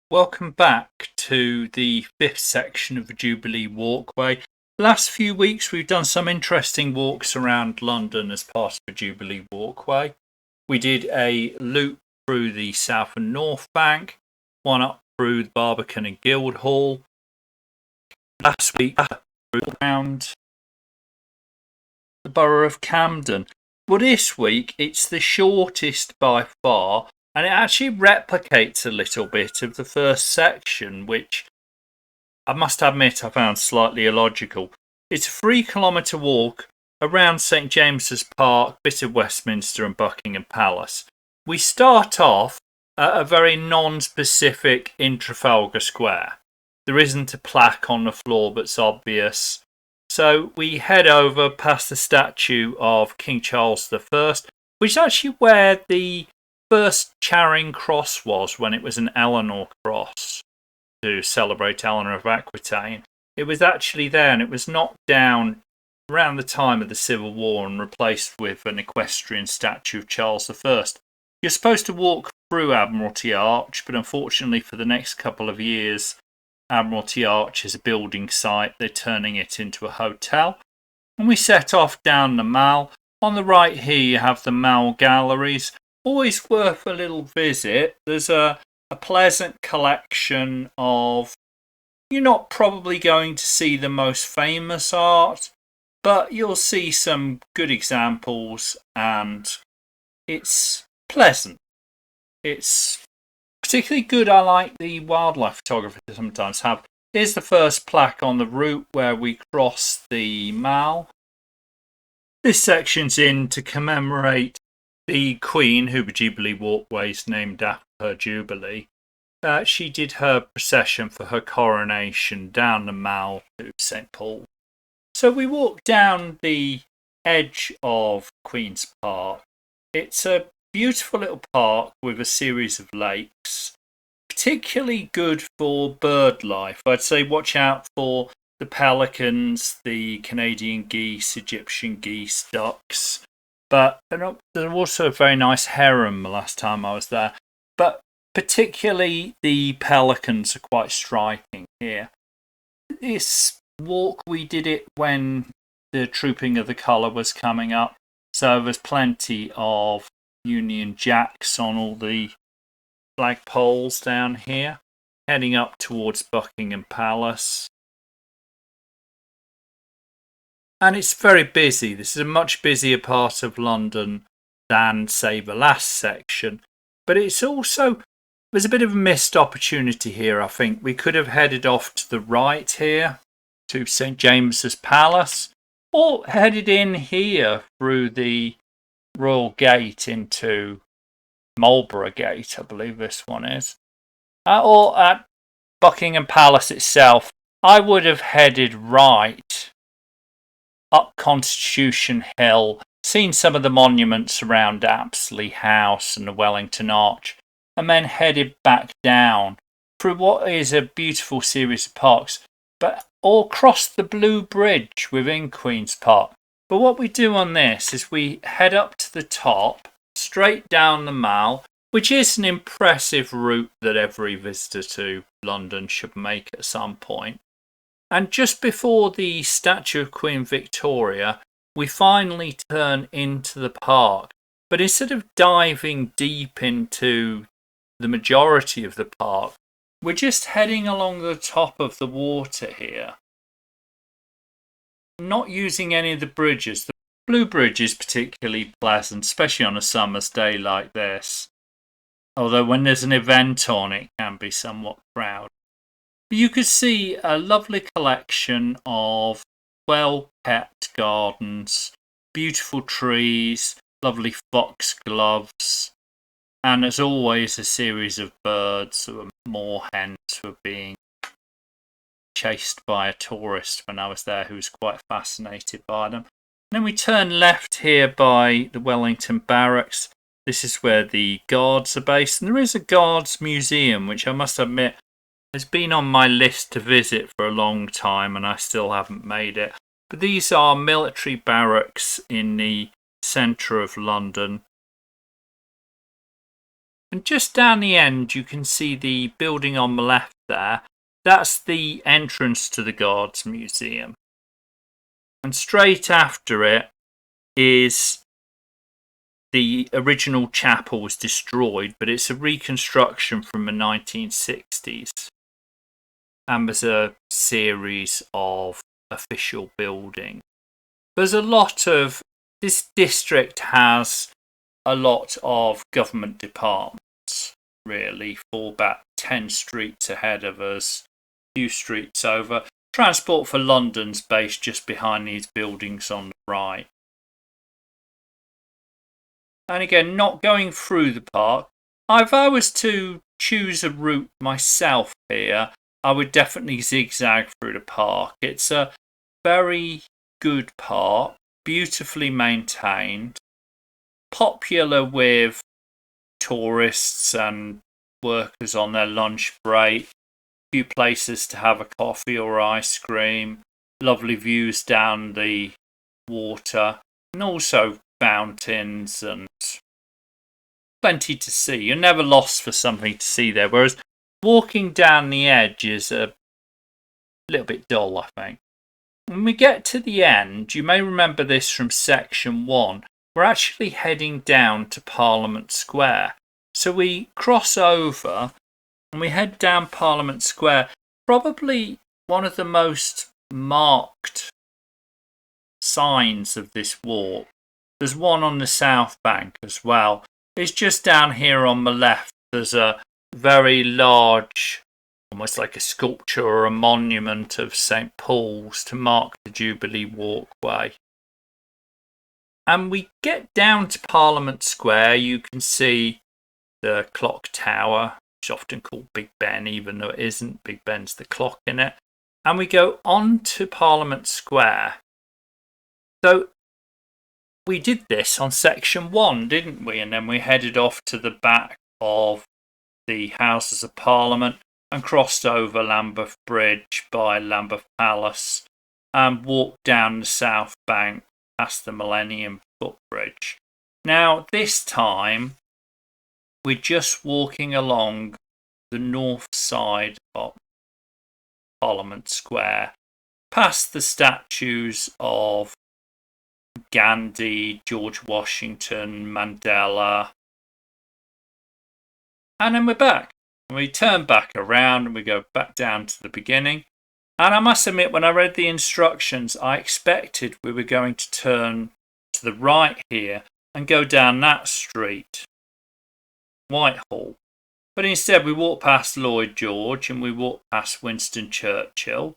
Welcome back to the fifth section of the Jubilee Walkway. Last few weeks we've done some interesting walks around London as part of the Jubilee Walkway. We did a loop through the South and North Bank, one up through the Barbican and Guildhall. Last week around the borough of Camden. Well, this week it's the shortest by far, and it actually replicates a little bit of the first section, which I must admit I found slightly illogical. It's a 3-kilometre walk around St James's Park, bit of Westminster and Buckingham Palace. We start off at a very non-specific in Trafalgar Square. There isn't a plaque on the floor that's obvious. So we head over past the statue of King Charles I, which is actually where the first Charing Cross was when it was an Eleanor Cross to celebrate Eleanor of Aquitaine. It was actually there, and it was knocked down around the time of the Civil War and replaced with an equestrian statue of Charles I. You're supposed to walk through Admiralty Arch, but unfortunately for the next couple of years, Admiralty Arch is a building site. They're turning it into a hotel. And we set off down the Mall. On the right here you have the Mall Galleries. Always worth a little visit. There's a pleasant collection of, you're not probably going to see the most famous art, but you'll see some good examples, and it's pleasant. It's particularly good. I like the wildlife photography they sometimes have. Here's the first plaque on the route where we cross the Mall. This section's in to commemorate the Queen, who the Jubilee Walkway is named after her Jubilee. She did her procession for her coronation down the Mall to St Paul. So we walk down the edge of Queen's Park. It's a beautiful little park with a series of lakes, particularly good for bird life. I'd say watch out for the pelicans, the Canadian geese, Egyptian geese, ducks. But there's also a very nice heron the last time I was there. But particularly the pelicans are quite striking here. This walk, we did it when the Trooping of the Colour was coming up. So there's plenty of Union Jacks on all the flagpoles down here. Heading up towards Buckingham Palace. And it's very busy. This is a much busier part of London than, say, the last section. But it's also, there's a bit of a missed opportunity here, I think. We could have headed off to the right here to St James's Palace, or headed in here through the Royal Gate into Marlborough Gate, I believe this one is. Or at Buckingham Palace itself. I would have headed right up Constitution Hill, seen some of the monuments around Apsley House and the Wellington Arch, and then headed back down through what is a beautiful series of parks, but all across the Blue Bridge within Queen's Park. But what we do on this is we head up to the top, straight down the Mall, which is an impressive route that every visitor to London should make at some point. And just before the statue of Queen Victoria, we finally turn into the park. But instead of diving deep into the majority of the park, we're just heading along the top of the water here. Not using any of the bridges. The Blue Bridge is particularly pleasant, especially on a summer's day like this. Although when there's an event on, it can be somewhat crowded. You could see a lovely collection of well-kept gardens, beautiful trees, lovely foxgloves, and as always a series of birds, or moorhens, who are being chased by a tourist when I was there who was quite fascinated by them. And then we turn left here by the Wellington Barracks. This is where the guards are based, and there is a guards museum, which I must admit has been on my list to visit for a long time, and I still haven't made it. But these are military barracks in the centre of London. And just down the end, you can see the building on the left there. That's the entrance to the Guards Museum. And straight after it is the original chapel was destroyed, but it's a reconstruction from the 1960s. And there's a series of official buildings. There's a lot of, this district has a lot of government departments, really, for about 10 streets ahead of us, a few streets over. Transport for London's based just behind these buildings on the right. And again, not going through the park. If I was to choose a route myself here, I would definitely zigzag through the park. It's a very good park, beautifully maintained, popular with tourists and workers on their lunch break, few places to have a coffee or ice cream, lovely views down the water, and also fountains and plenty to see. You're never lost for something to see there, whereas walking down the edge is a little bit dull, I think. When we get to the end, you may remember this from section 1, we're actually heading down to Parliament Square. So we cross over and we head down Parliament Square, probably one of the most marked signs of this walk. There's one on the south bank as well. It's just down here on the left. There's a very large, almost like a sculpture or a monument of St. Paul's to mark the Jubilee Walkway. And we get down to Parliament Square. You can see the clock tower, which is often called Big Ben, even though it isn't. Big Ben's the clock in it. And we go on to Parliament Square. So we did this on section 1, didn't we? And then we headed off to the back of the Houses of Parliament and crossed over Lambeth Bridge by Lambeth Palace and walked down the south bank past the Millennium Footbridge. Now, this time, we're just walking along the north side of Parliament Square, past the statues of Gandhi, George Washington, Mandela. And then we're back. We turn back around and we go back down to the beginning. And I must admit, when I read the instructions, I expected we were going to turn to the right here and go down that street, Whitehall. But instead we walk past Lloyd George and we walk past Winston Churchill.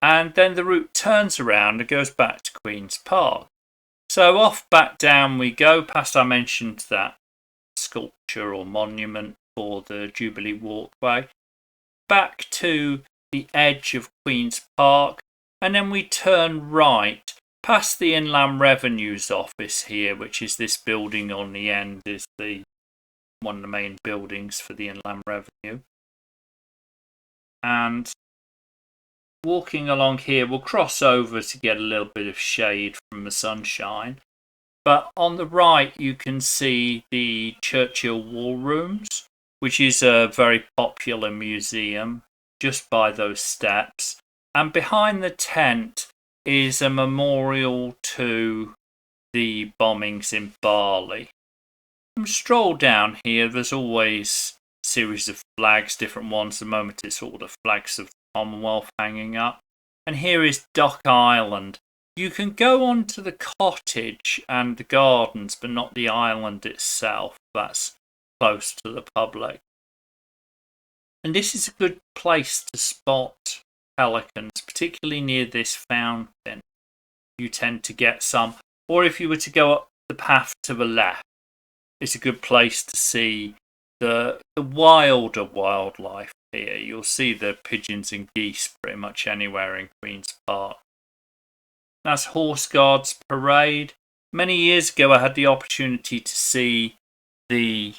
And then the route turns around and goes back to Queen's Park. So off back down we go, past I mentioned that sculpture or monument for the Jubilee Walkway, back to the edge of Queen's Park, and then we turn right past the Inland Revenue's office here, which is this building on the end, is one of the main buildings for the Inland Revenue. And walking along here, we'll cross over to get a little bit of shade from the sunshine. But on the right, you can see the Churchill War Rooms, which is a very popular museum just by those steps. And behind the tent is a memorial to the bombings in Bali. And stroll down here, there's always a series of flags, different ones. At the moment it's all the flags of the Commonwealth hanging up. And here is Duck Island. You can go onto the cottage and the gardens, but not the island itself. That's close to the public. And this is a good place to spot pelicans, particularly near this fountain. You tend to get some. Or if you were to go up the path to the left, it's a good place to see the wilder wildlife here. You'll see the pigeons and geese pretty much anywhere in Queen's Park. That's Horse Guards Parade. Many years ago I had the opportunity to see the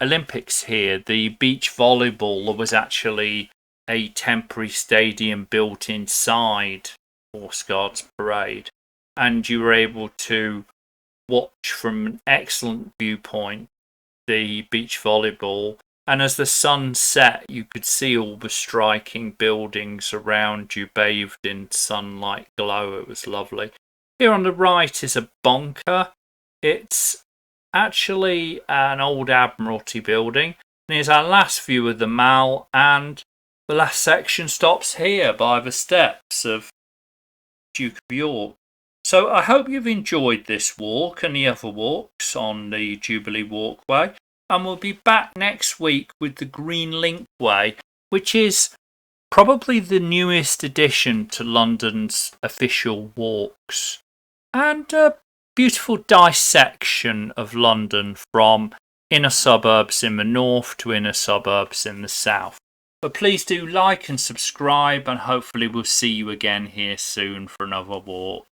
Olympics here. The beach volleyball, there was actually a temporary stadium built inside Horse Guards Parade, and you were able to watch from an excellent viewpoint the beach volleyball. And as the sun set, you could see all the striking buildings around you bathed in sunlight glow. It was lovely. Here on the right is a bunker. It's actually an old Admiralty building. And here's our last view of the Mall, and the last section stops here by the steps of Duke of York. So I hope you've enjoyed this walk and the other walks on the Jubilee Walkway. And we'll be back next week with the Green Linkway, which is probably the newest addition to London's official walks. And a beautiful dissection of London from inner suburbs in the north to inner suburbs in the south. But please do like and subscribe, and hopefully we'll see you again here soon for another walk.